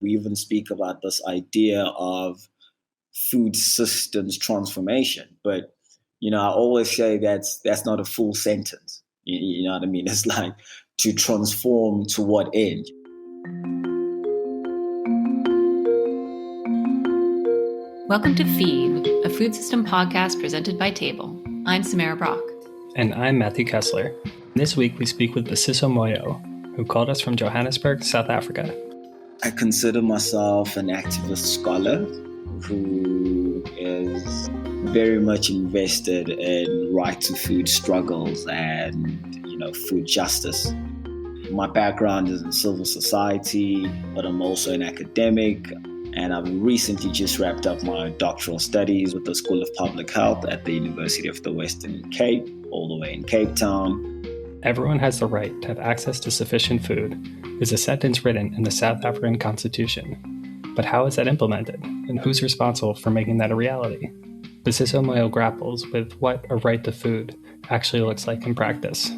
We even speak about this idea of food systems transformation. But, I always say that's not a full sentence. You know what I mean? It's like to transform to what end? Welcome to Feed, a food system podcast presented by Table. I'm Samara Brock. And I'm Matthew Kessler. This week we speak with Busiso Moyo, who called us from Johannesburg, South Africa. I consider myself an activist scholar who is very much invested in right to food struggles and, food justice. My background is in civil society, but I'm also an academic. And I've recently just wrapped up my doctoral studies with the School of Public Health at the University of the Western Cape, all the way in Cape Town. Everyone has the right to have access to sufficient food is a sentence written in the South African Constitution. But how is that implemented, and who's responsible for making that a reality? Busiso Moyo grapples with what a right to food actually looks like in practice.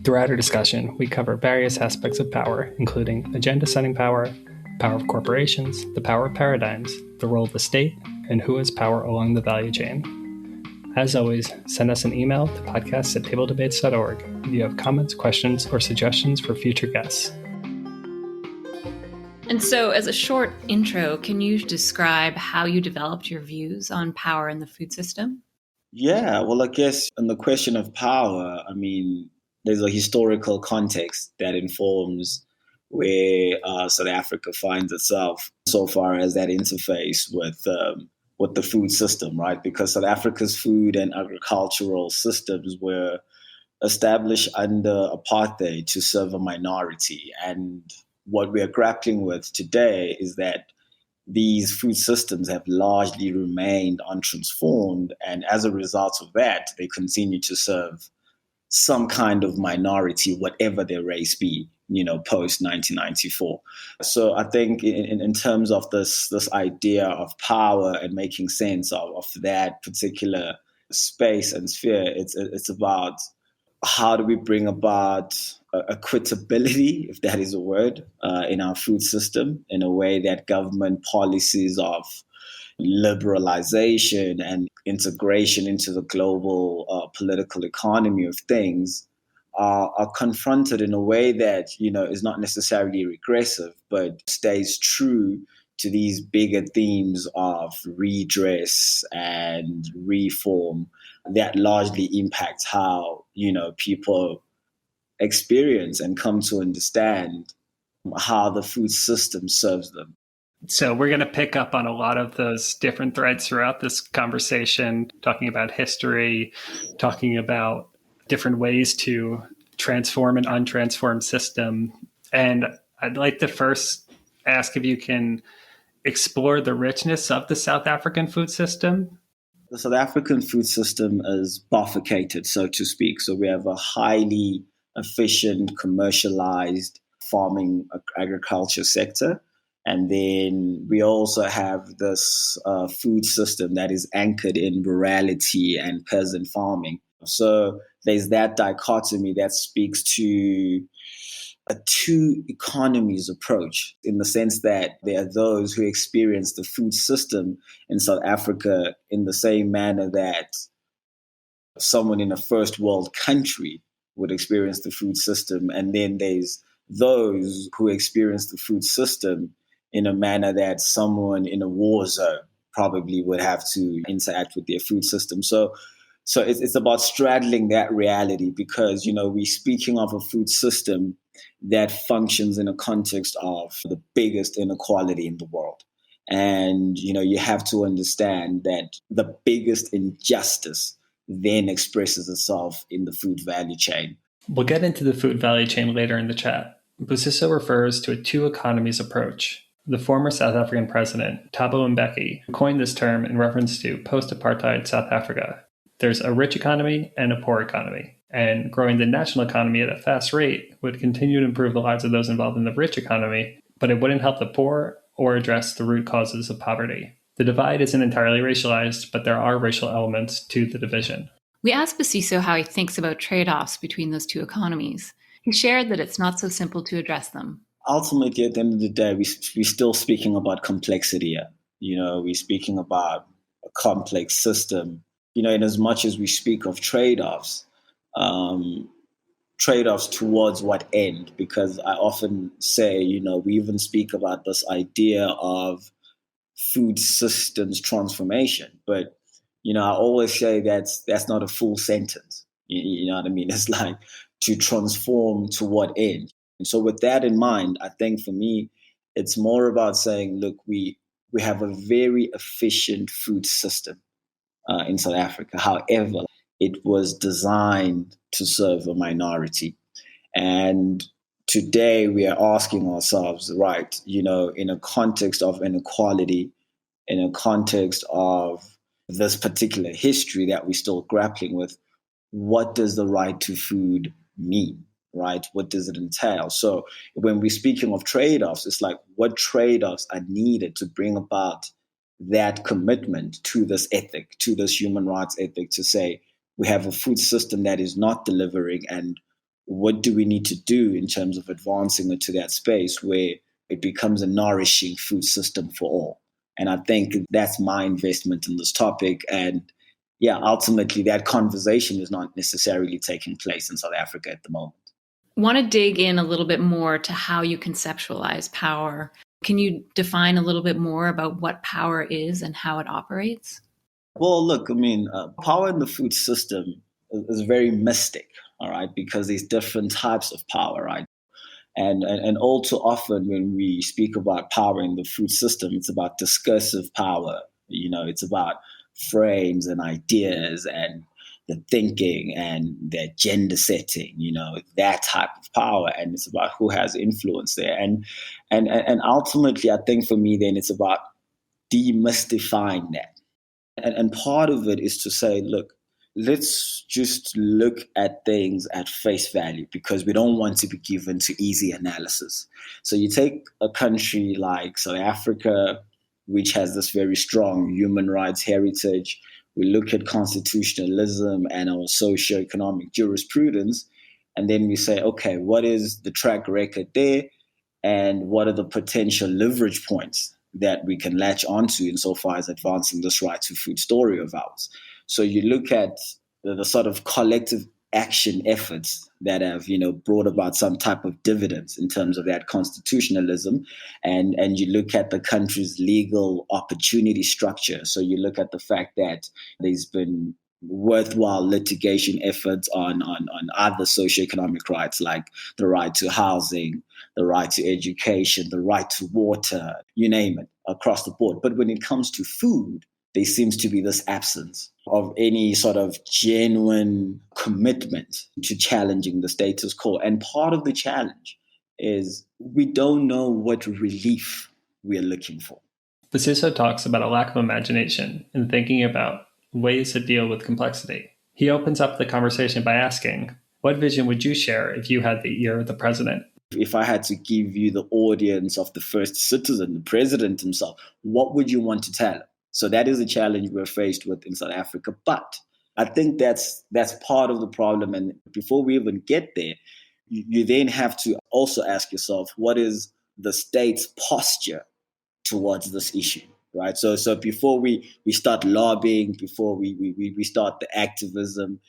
Throughout our discussion, we cover various aspects of power, including agenda-setting power of corporations, the power of paradigms, the role of the state, and who has power along the value chain. As always, send us an email to podcast@tabledebates.org if you have comments, questions, or suggestions for future guests. And so, as a short intro, can you describe how you developed your views on power in the food system? Yeah, well, I guess on the question of power, there's a historical context that informs where South Africa finds itself so far as that interface with the food system, right? Because South Africa's food and agricultural systems were established under apartheid to serve a minority. And what we are grappling with today is that these food systems have largely remained untransformed. And as a result of that, they continue to serve some kind of minority, whatever their race be, post 1994. So I think in terms of this idea of power and making sense of that particular space and sphere, it's about how do we bring about equitability, if that is a word, in our food system in a way that government policies of liberalization and integration into the global political economy of things are confronted in a way that, is not necessarily regressive, but stays true to these bigger themes of redress and reform that largely impacts how, people experience and come to understand how the food system serves them. So we're going to pick up on a lot of those different threads throughout this conversation, talking about history, talking about different ways to transform an untransformed system. And I'd like to first ask if you can explore the richness of the South African food system. The South African food system is bifurcated, so to speak. So we have a highly efficient, commercialized farming agriculture sector. And then we also have this food system that is anchored in rurality and peasant farming. So there's that dichotomy that speaks to a two economies approach, in the sense that there are those who experience the food system in South Africa in the same manner that someone in a first world country would experience the food system. And then there's those who experience the food system in a manner that someone in a war zone probably would have to interact with their food system. So it's about straddling that reality, because, we're speaking of a food system that functions in a context of the biggest inequality in the world. And, you have to understand that the biggest injustice then expresses itself in the food value chain. We'll get into the food value chain later in the chat. Busiso refers to a two economies approach. The former South African president, Thabo Mbeki, coined this term in reference to post-apartheid South Africa. There's a rich economy and a poor economy, and growing the national economy at a fast rate would continue to improve the lives of those involved in the rich economy, but it wouldn't help the poor or address the root causes of poverty. The divide isn't entirely racialized, but there are racial elements to the division. We asked Busiso how he thinks about trade-offs between those two economies. He shared that it's not so simple to address them. ultimately, at the end of the day, we're still speaking about complexity here. We're speaking about a complex system. In as much as we speak of trade-offs, trade-offs towards what end? Because I often say, we even speak about this idea of food systems transformation, but I always say that's not a full sentence. You know what I mean? It's like to transform to what end? And so with that in mind, I think for me, it's more about saying, look, we have a very efficient food system in South Africa. However, it was designed to serve a minority. And today we are asking ourselves, right, in a context of inequality, in a context of this particular history that we're still grappling with, what does the right to food mean, right? What does it entail? So when we're speaking of trade-offs, it's like what trade-offs are needed to bring about that commitment to this ethic, to this human rights ethic, to say we have a food system that is not delivering, and what do we need to do in terms of advancing it to that space where it becomes a nourishing food system for all? And I think that's my investment in this topic. And yeah, ultimately that conversation is not necessarily taking place in South Africa at the moment. Want to dig in a little bit more to how you conceptualize power. Can you define a little bit more about what power is and how it operates? Well, look, I mean, power in the food system is very mystic, all right, because there's different types of power, right? And all too often when we speak about power in the food system, it's about discursive power. It's about frames and ideas and the thinking and the agenda setting, that type of power. And it's about who has influence there. And ultimately, I think for me, then it's about demystifying that. And part of it is to say, look, let's just look at things at face value, because we don't want to be given to easy analysis. So you take a country like South Africa, which has this very strong human rights heritage. We look at constitutionalism and our socioeconomic jurisprudence, and then we say, okay, what is the track record there? And what are the potential leverage points that we can latch onto insofar as advancing this right to food story of ours? So you look at the sort of collective action efforts that have, brought about some type of dividends in terms of that constitutionalism, and you look at the country's legal opportunity structure. So you look at the fact that there's been worthwhile litigation efforts on other socioeconomic rights, like the right to housing, the right to education, the right to water, you name it, across the board. But when it comes to food, there seems to be this absence of any sort of genuine commitment to challenging the status quo. And part of the challenge is we don't know what relief we're looking for. Busiso talks about a lack of imagination in thinking about ways to deal with complexity. He opens up the conversation by asking, what vision would you share if you had the ear of the president? If I had to give you the audience of the first citizen, the president himself, what would you want to tell him? So that is a challenge we're faced with in South Africa. But I think that's part of the problem. And before we even get there, you then have to also ask yourself, what is the state's posture towards this issue, right? So before we start lobbying, before we start the activism,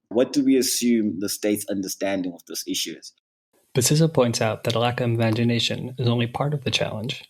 what do we assume the state's understanding of this issue is? Busiso points out that a lack of imagination is only part of the challenge.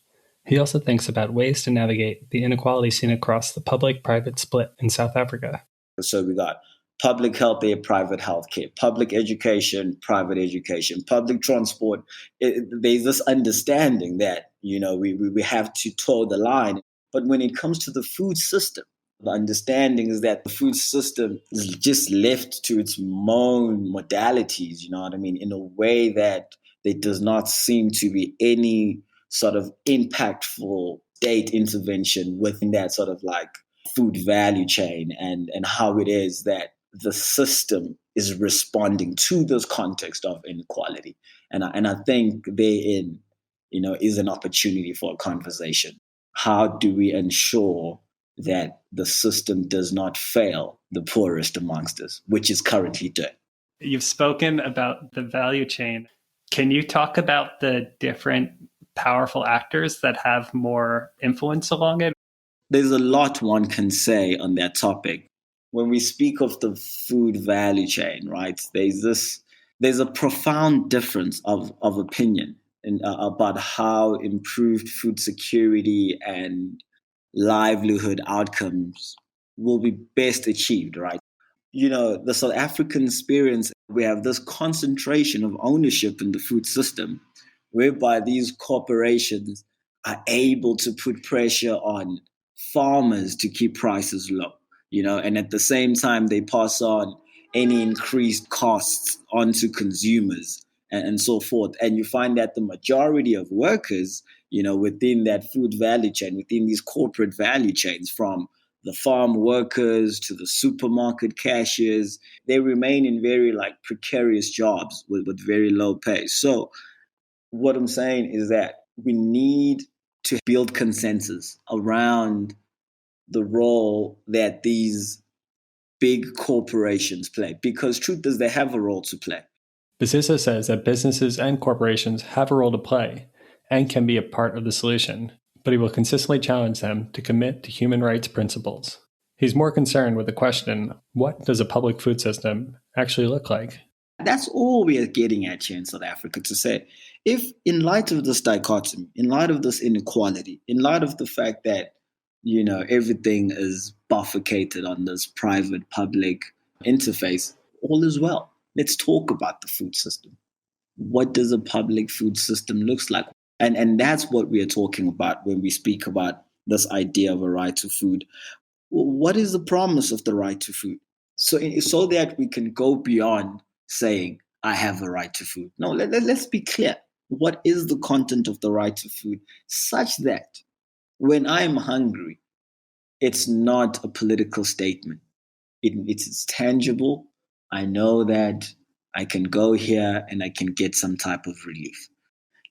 He also thinks about ways to navigate the inequality seen across the public-private split in South Africa. So we got public health care, private health care, public education, private education, public transport. There's this understanding that, we have to toe the line. But when it comes to the food system, the understanding is that the food system is just left to its own modalities, you know what I mean, in a way that there does not seem to be any sort of impactful state intervention within that sort of like food value chain, and how it is that the system is responding to this context of inequality. And I think therein, is an opportunity for a conversation. How do we ensure that the system does not fail the poorest amongst us, which is currently doing? You've spoken about the value chain. Can you talk about the different powerful actors that have more influence along it? There's a lot one can say on that topic. When we speak of the food value chain, right, there's a profound difference of opinion about how improved food security and livelihood outcomes will be best achieved, right? The South African experience, we have this concentration of ownership in the food system, whereby these corporations are able to put pressure on farmers to keep prices low, and at the same time, they pass on any increased costs onto consumers and so forth. And you find that the majority of workers, within that food value chain, within these corporate value chains, from the farm workers to the supermarket cashiers, they remain in very precarious jobs with very low pay. So what I'm saying is that we need to build consensus around the role that these big corporations play, because truth is they have a role to play. Busiso says that businesses and corporations have a role to play and can be a part of the solution, but he will consistently challenge them to commit to human rights principles. He's more concerned with the question, what does a public food system actually look like? That's all we are getting at here in South Africa, to say, if in light of this dichotomy, in light of this inequality, in light of the fact that, everything is bifurcated on this private-public interface, all is well. Let's talk about the food system. What does a public food system looks like? And that's what we are talking about when we speak about this idea of a right to food. What is the promise of the right to food? So that we can go beyond saying, I have a right to food. No, let's be clear. What is the content of the right to food, such that when I'm hungry, it's not a political statement. It's tangible. I know that I can go here and I can get some type of relief.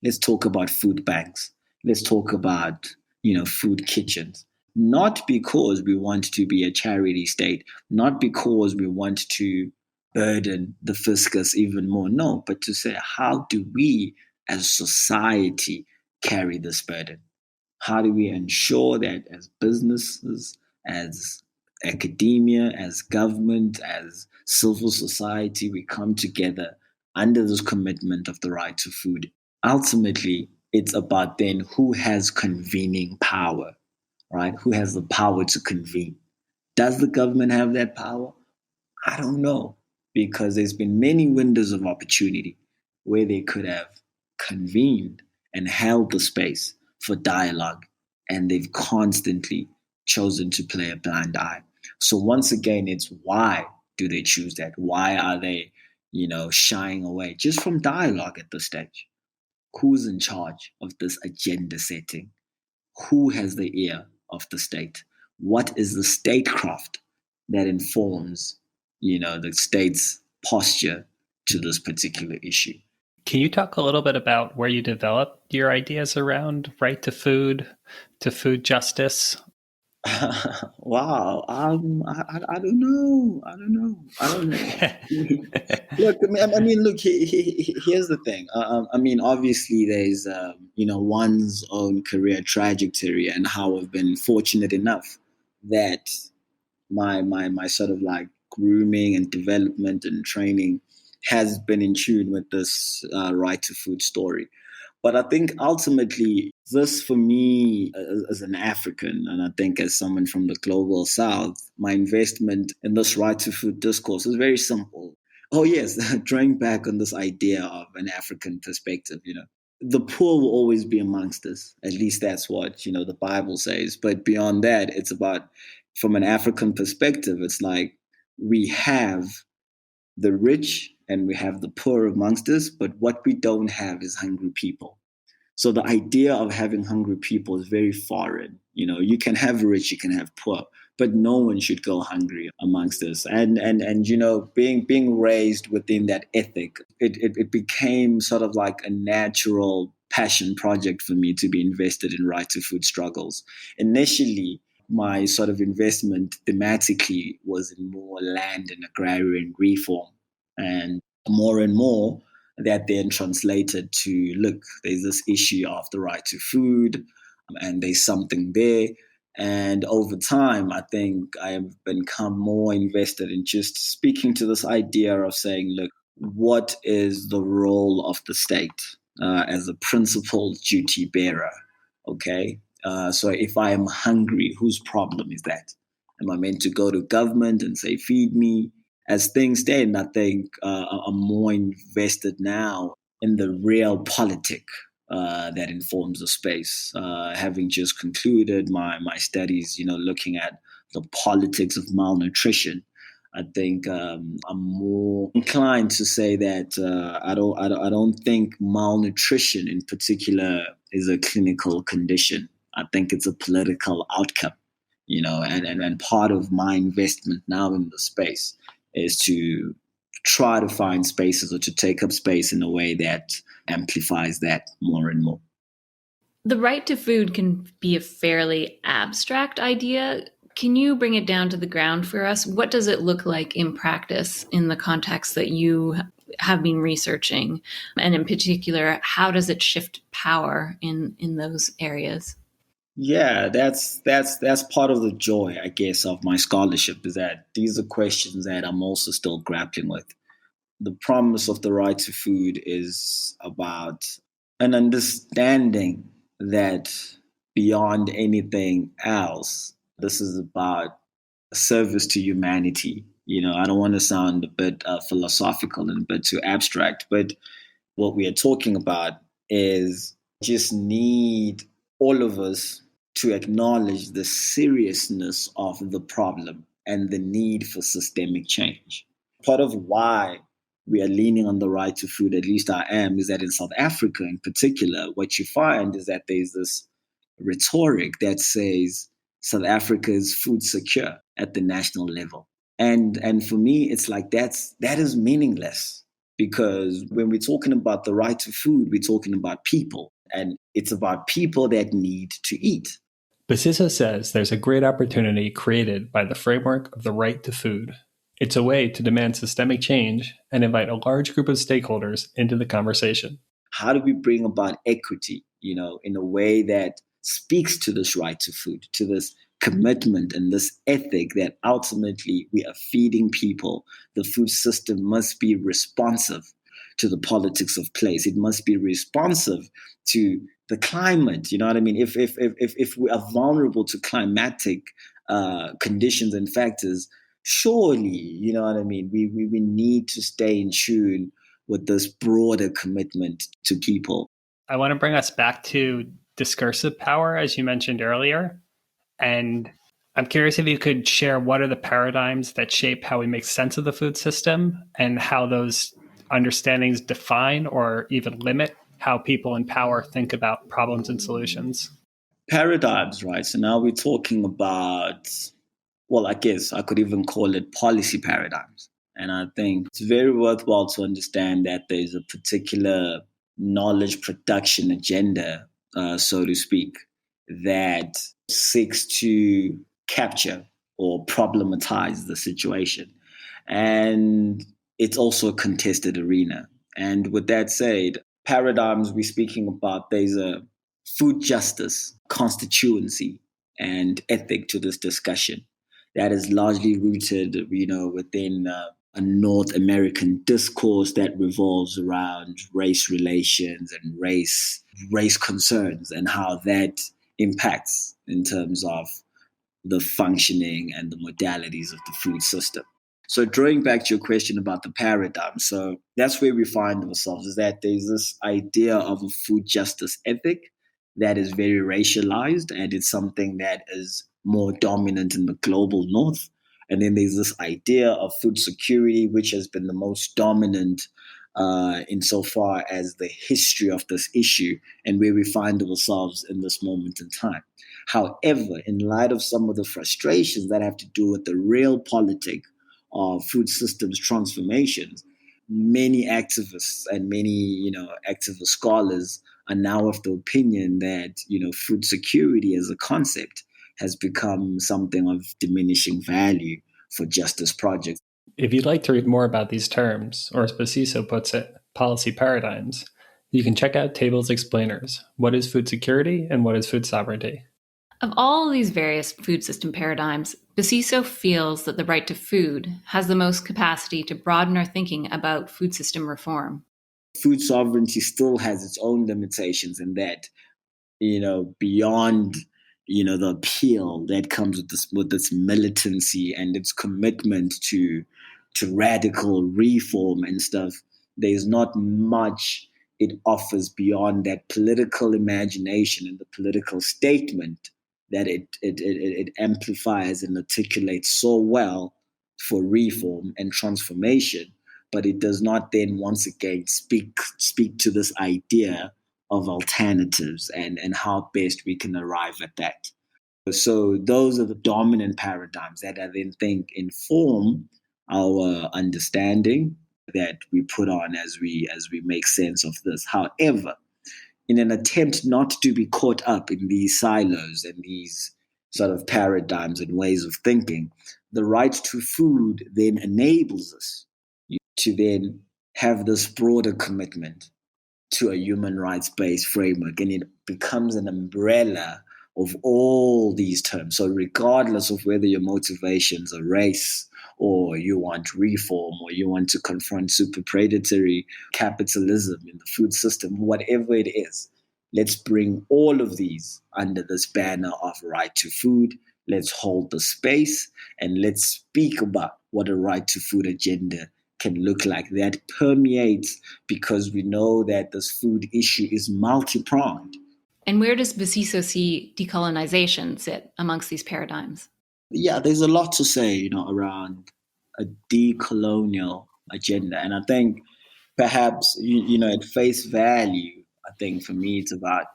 Let's talk about food banks. Let's talk about, food kitchens. Not because we want to be a charity state, not because we want to burden the fiscus even more. No, but to say, how do we as society carry this burden? How do we ensure that as businesses, as academia, as government, as civil society, we come together under this commitment of the right to food? Ultimately, it's about then who has convening power, right? Who has the power to convene? Does the government have that power? I don't know, because there's been many windows of opportunity where they could have convened and held the space for dialogue, and they've constantly chosen to play a blind eye. So once again, it's why do they choose that? Why are they, shying away just from dialogue at this stage? Who's in charge of this agenda setting? Who has the ear of the state? What is the statecraft that informs, the state's posture to this particular issue? Can you talk a little bit about where you developed your ideas around right to food justice? Wow. I don't know. Look, look. Here's the thing. Obviously, there's one's own career trajectory and how I've been fortunate enough that my sort of grooming and development and training has been in tune with this right to food story. But I think ultimately, this for me as an African, and I think as someone from the global South, my investment in this right to food discourse is very simple. Oh yes, drawing back on this idea of an African perspective, the poor will always be amongst us. At least that's what, the Bible says. But beyond that, it's about, from an African perspective, it's like we have the rich and we have the poor amongst us, but what we don't have is hungry people. So the idea of having hungry people is very foreign. You can have rich, you can have poor, but no one should go hungry amongst us. And being raised within that ethic, it became sort of like a natural passion project for me to be invested in right to food struggles. Initially, my sort of investment thematically was in more land and agrarian reform. And more, that then translated to, look, there's this issue of the right to food, and there's something there. And over time, I think I have become more invested in just speaking to this idea of saying, look, what is the role of the state as a principled duty bearer? Okay. So if I am hungry, whose problem is that? Am I meant to go to government and say, feed me? As things stand, I think I'm more invested now in the real politic that informs the space. Having just concluded my studies, looking at the politics of malnutrition, I think I'm more inclined to say that I don't think malnutrition in particular is a clinical condition. I think it's a political outcome, and part of my investment now in the space is to try to find spaces or to take up space in a way that amplifies that more and more. The right to food can be a fairly abstract idea. Can you bring it down to the ground for us? What does it look like in practice in the context that you have been researching? And in particular, how does it shift power in those areas? Yeah, that's part of the joy, I guess, of my scholarship, is that these are questions that I'm also still grappling with. The promise of the right to food is about an understanding that beyond anything else, this is about a service to humanity. I don't want to sound a bit philosophical and a bit too abstract, but what we are talking about is just need all of us to acknowledge the seriousness of the problem and the need for systemic change. Part of why we are leaning on the right to food, at least I am, is that in South Africa in particular, what you find is that there's this rhetoric that says South Africa is food secure at the national level. And for me, it's like that is meaningless, because when we're talking about the right to food, we're talking about people, and it's about people that need to eat. Busiso says there's a great opportunity created by the framework of the right to food. It's a way to demand systemic change and invite a large group of stakeholders into the conversation. How do we bring about equity, in a way that speaks to this right to food, to this commitment and this ethic that ultimately we are feeding people? The food system must be responsive to the politics of place. It must be responsive to the climate. You know what I mean? If we are vulnerable to climatic conditions and factors, surely, you know what I mean, we need to stay in tune with this broader commitment to people. I want to bring us back to discursive power, as you mentioned earlier. And I'm curious if you could share what are the paradigms that shape how we make sense of the food system and how those understandings define or even limit how people in power think about problems and solutions. Paradigms, right? So now we're talking about, well, I guess I could even call it policy paradigms. And I think it's very worthwhile to understand that there's a particular knowledge production agenda, so to speak, that seeks to capture or problematize the situation. And it's also a contested arena. And with that said, paradigms we're speaking about, there's a food justice constituency and ethic to this discussion that is largely rooted, within a North American discourse that revolves around race relations and race concerns and how that impacts in terms of the functioning and the modalities of the food system. So drawing back to your question about the paradigm, so that's where we find ourselves, is that there's this idea of a food justice ethic that is very racialized, and it's something that is more dominant in the global north. And then there's this idea of food security, which has been the most dominant insofar as the history of this issue and where we find ourselves in this moment in time. However, in light of some of the frustrations that have to do with the real politic of food systems transformations, many activists and many, activist scholars are now of the opinion that, food security as a concept has become something of diminishing value for justice projects. If you'd like to read more about these terms, or as Busiso puts it, policy paradigms, you can check out Table's explainers. What is food security and what is food sovereignty? Of all these various food system paradigms, Busiso feels that the right to food has the most capacity to broaden our thinking about food system reform. Food sovereignty still has its own limitations in that, beyond, the appeal that comes with this militancy and its commitment to radical reform and stuff, there's not much it offers beyond that political imagination and the political statement that it amplifies and articulates so well for reform and transformation. But it does not then once again speak to this idea of alternatives and how best we can arrive at that. So those are the dominant paradigms that I then think inform our understanding that we put on as we make sense of this. However, in an attempt not to be caught up in these silos and these sort of paradigms and ways of thinking, the right to food then enables us to then have this broader commitment to a human rights-based framework, and it becomes an umbrella of all these terms. So regardless of whether your motivations are race, or you want reform, or you want to confront super predatory capitalism in the food system, whatever it is, let's bring all of these under this banner of right to food. Let's hold the space and let's speak about what a right to food agenda can look like that permeates, because we know that this food issue is multi-pronged. And where does Busiso see decolonization sit amongst these paradigms? Yeah, there's a lot to say, around a decolonial agenda. And I think perhaps, at face value, I think for me, it's about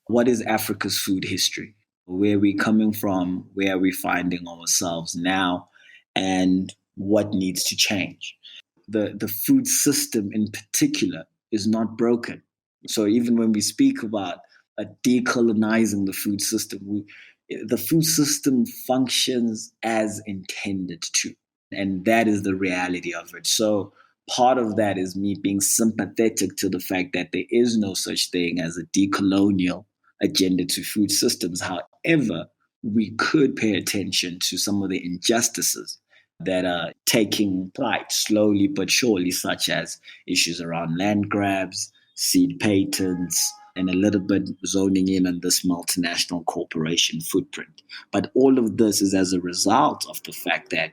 what is Africa's food history? Where are we coming from? Where are we finding ourselves now? And what needs to change? The food system in particular is not broken. So even when we speak about decolonizing the food system, the food system functions as intended to. And that is the reality of it. So part of that is me being sympathetic to the fact that there is no such thing as a decolonial agenda to food systems. However, we could pay attention to some of the injustices that are taking flight slowly but surely, such as issues around land grabs, seed patents, and a little bit zoning in on this multinational corporation footprint. But all of this is as a result of the fact that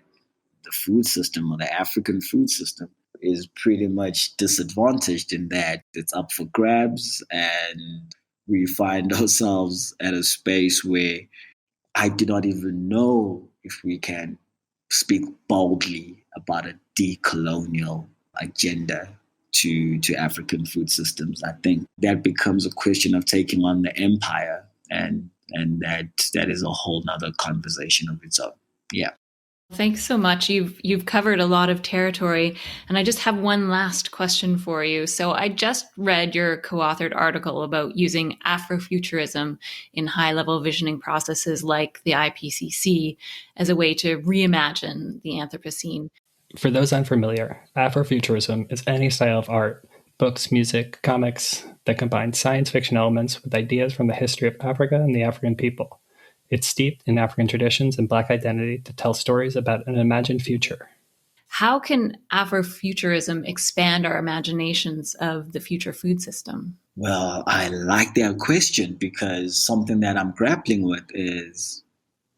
the food system, or the African food system, is pretty much disadvantaged in that it's up for grabs, and we find ourselves at a space where I do not even know if we can speak boldly about a decolonial agenda to African food systems. I think that becomes a question of taking on the empire, and that is a whole nother conversation of its own. Yeah. Thanks so much. You've covered a lot of territory, and I just have one last question for you. So I just read your co-authored article about using Afrofuturism in high-level visioning processes like the IPCC as a way to reimagine the Anthropocene. For those unfamiliar, Afrofuturism is any style of art, books, music, comics that combine science fiction elements with ideas from the history of Africa and the African people. It's steeped in African traditions and Black identity to tell stories about an imagined future. How can Afrofuturism expand our imaginations of the future food system? Well, I like that question, because something that I'm grappling with is,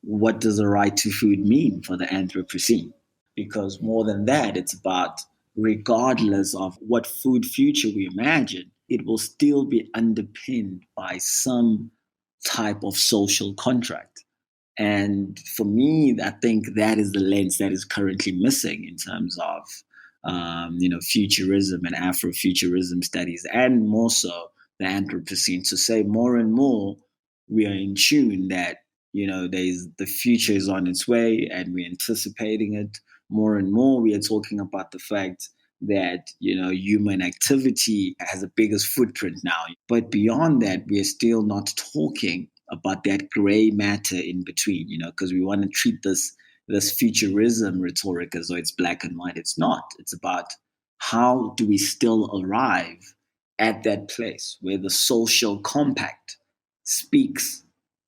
what does a right to food mean for the Anthropocene? Because more than that, it's about, regardless of what food future we imagine, it will still be underpinned by some type of social contract. And for me, I think that is the lens that is currently missing in terms of, futurism and Afrofuturism studies, and more so the Anthropocene, to say more and more we are in tune that, the future is on its way and we're anticipating it. More and more we are talking about the fact that, human activity has the biggest footprint now. But beyond that, we are still not talking about that gray matter in between, because we want to treat this futurism rhetoric as though it's black and white. It's not. It's about how do we still arrive at that place where the social compact speaks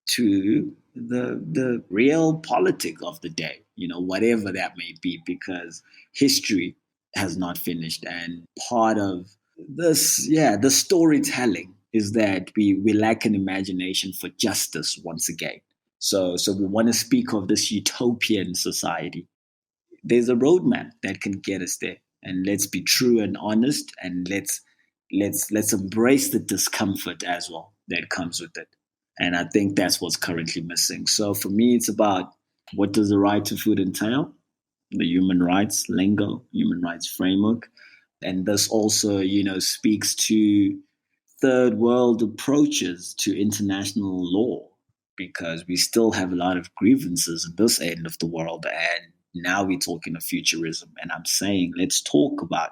to the real politic of the day, whatever that may be, because history has not finished. And part of this, the storytelling is that we lack an imagination for justice once again. So we want to speak of this utopian society. There's a roadmap that can get us there. And let's be true and honest, and let's embrace the discomfort as well that comes with it. And I think that's what's currently missing. So for me, it's about, what does the right to food entail? The human rights lingo, human rights framework. And this also, speaks to third world approaches to international law, because we still have a lot of grievances in this end of the world. And now we're talking of futurism. And I'm saying, let's talk about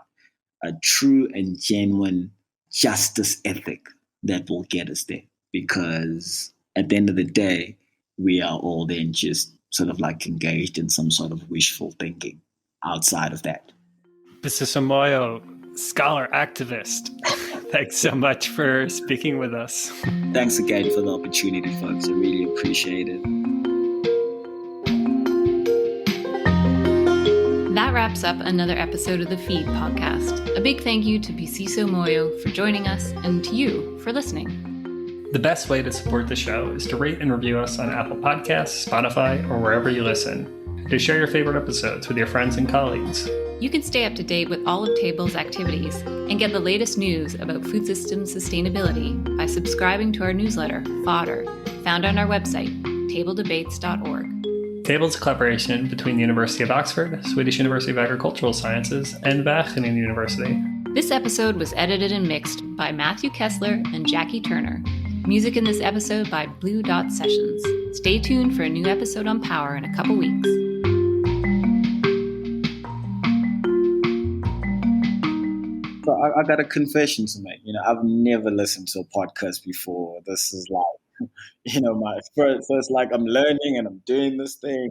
a true and genuine justice ethic that will get us there. Because at the end of the day, we are all then just sort of like engaged in some sort of wishful thinking outside of that. Busiso Moyo, scholar activist, thanks so much for speaking with us. Thanks again for the opportunity, folks. I really appreciate it. That wraps up another episode of the Feed podcast. A big thank you to Busiso Moyo for joining us, and to you for listening. The best way to support the show is to rate and review us on Apple Podcasts, Spotify, or wherever you listen, and to share your favorite episodes with your friends and colleagues. You can stay up to date with all of Table's activities and get the latest news about food system sustainability by subscribing to our newsletter, Fodder, found on our website, tabledebates.org. Table's a collaboration between the University of Oxford, Swedish University of Agricultural Sciences, and Wageningen University. This episode was edited and mixed by Matthew Kessler and Jackie Turner. Music in this episode by Blue Dot Sessions. Stay tuned for a new episode on Power in a couple weeks. So I got a confession to make. I've never listened to a podcast before. This is like, my first, so it's like I'm learning and I'm doing this thing.